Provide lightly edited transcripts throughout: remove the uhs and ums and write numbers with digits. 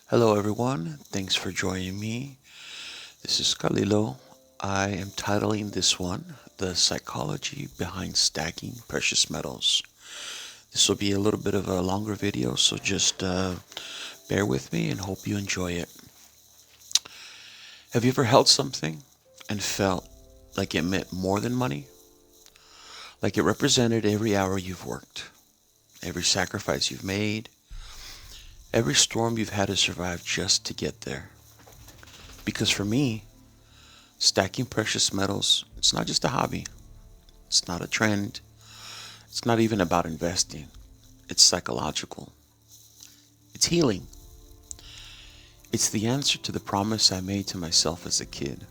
Hello, everyone. Thanks for joining me. This is Kaliilo. I am titling this one The Psychology Behind Stacking Precious Metals. This will be a little bit of a longer video, so just bear with me and hope you enjoy it. Have you ever held something and felt like it meant more than money? Like it represented every hour you've worked, every sacrifice you've made, every storm you've had to survive just to get there? Because for me, stacking precious metals, it's not just a hobby. It's not a trend. It's not even about investing. It's psychological. It's healing. It's the answer to the promise I made to myself as a kid.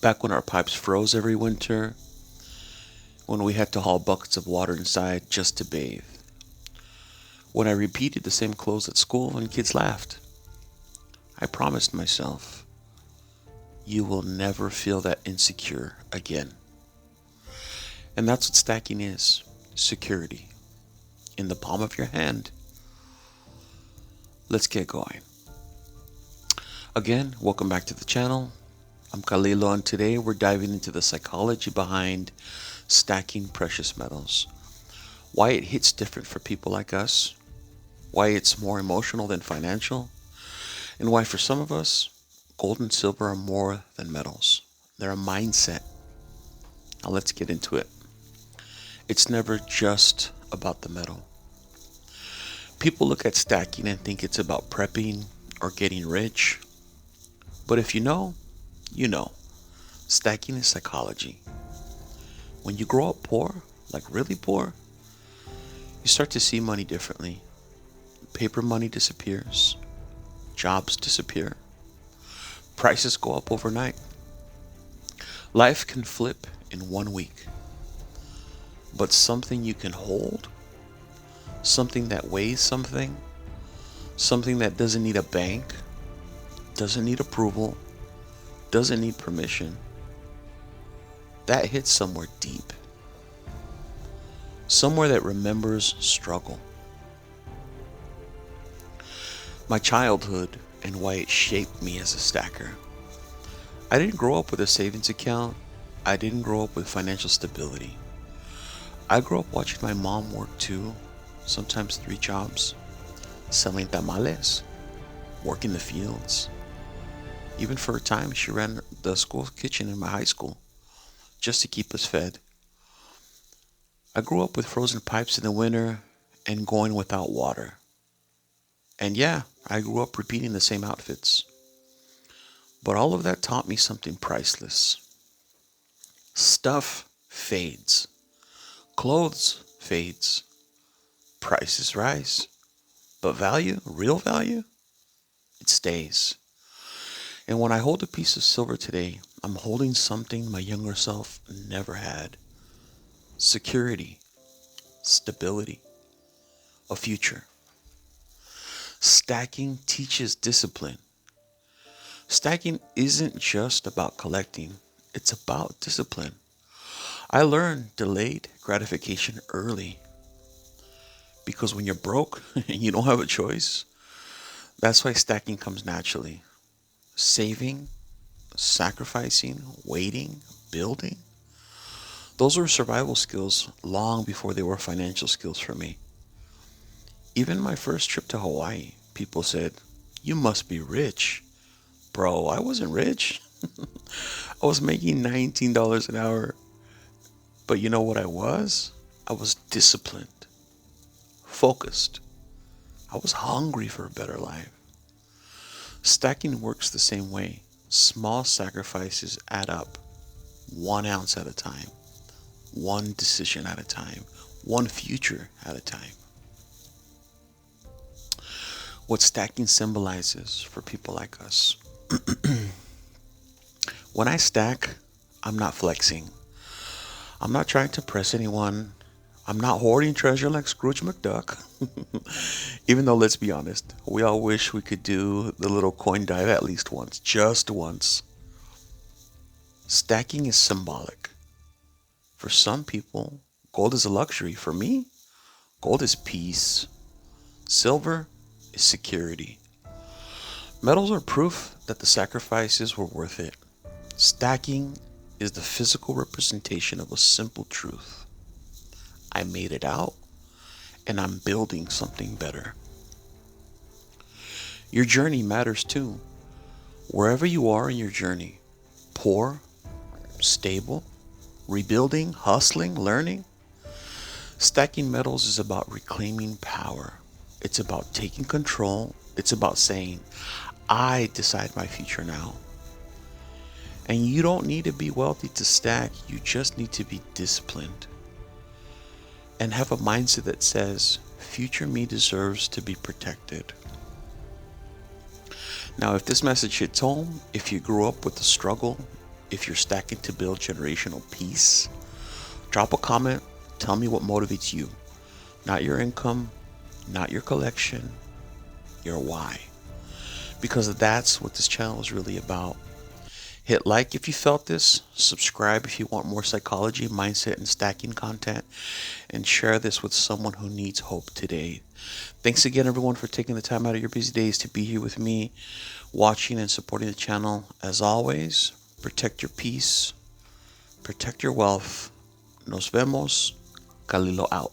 Back when our pipes froze every winter, when we had to haul buckets of water inside just to bathe, when I repeated the same clothes at school and kids laughed, I promised myself, you will never feel that insecure again. And that's what stacking is: security in the palm of your hand. Let's get going. Again, welcome back to the channel. I'm Kaliilo, and today we're diving into the psychology behind stacking precious metals. Why it hits different for people like us, why it's more emotional than financial, and why for some of us, gold and silver are more than metals. They're a mindset. Now let's get into it. It's never just about the metal. People look at stacking and think it's about prepping or getting rich. But if you know, you know. Stacking is psychology. When you grow up poor, like really poor, you start to see money differently. Paper money disappears. Jobs disappear. Prices go up overnight. Life can flip in 1 week. But something you can hold, something that weighs something, something that doesn't need a bank, doesn't need approval, doesn't need permission, that hits somewhere deep. Somewhere that remembers struggle. My childhood and why it shaped me as a stacker. I didn't grow up with a savings account. I didn't grow up with financial stability. I grew up watching my mom work two, sometimes three jobs, selling tamales, working the fields. Even for a time, she ran the school kitchen in my high school just to keep us fed. I grew up with frozen pipes in the winter and going without water. And yeah, I grew up repeating the same outfits. But all of that taught me something priceless. Stuff fades. Clothes fades. Prices rise. But value, real value, it stays. And when I hold a piece of silver today, I'm holding something my younger self never had: security, stability, a future. Stacking teaches discipline. Stacking isn't just about collecting, it's about discipline. I learned delayed gratification early because when you're broke and you don't have a choice, that's why stacking comes naturally. Saving, sacrificing, waiting, building. Those were survival skills long before they were financial skills for me. Even my first trip to Hawaii, people said, "You must be rich." Bro, I wasn't rich. I was making $19 an hour. But you know what I was? I was disciplined, focused. I was hungry for a better life. Stacking works the same way. Small sacrifices add up, 1 ounce at a time, one decision at a time, one future at a time. What stacking symbolizes for people like us. When I stack, I'm not flexing. I'm not trying to impress anyone. I'm not hoarding treasure like Scrooge McDuck. Even though, let's be honest, we all wish we could do the little coin dive at least once, just once. Stacking is symbolic. For some people, gold is a luxury. For me, gold is peace. Silver is security. Metals are proof that the sacrifices were worth it. Stacking is the physical representation of a simple truth. I made it out, and I'm building something better. Your journey matters too. Wherever you are in your journey, poor, stable, rebuilding, hustling, learning, stacking metals is about reclaiming power. It's about taking control. It's about saying, I decide my future now. And you don't need to be wealthy to stack, you just need to be disciplined. And have a mindset that says, future me deserves to be protected. Now, if this message hits home, if you grew up with the struggle, if you're stacking to build generational peace, drop a comment, tell me what motivates you. Not your income, not your collection, your why. Because that's what this channel is really about. Hit like if you felt this, subscribe if you want more psychology, mindset, and stacking content, and share this with someone who needs hope today. Thanks again, everyone, for taking the time out of your busy days to be here with me, watching and supporting the channel. As always, protect your peace, protect your wealth. Nos vemos. Kaliilo out.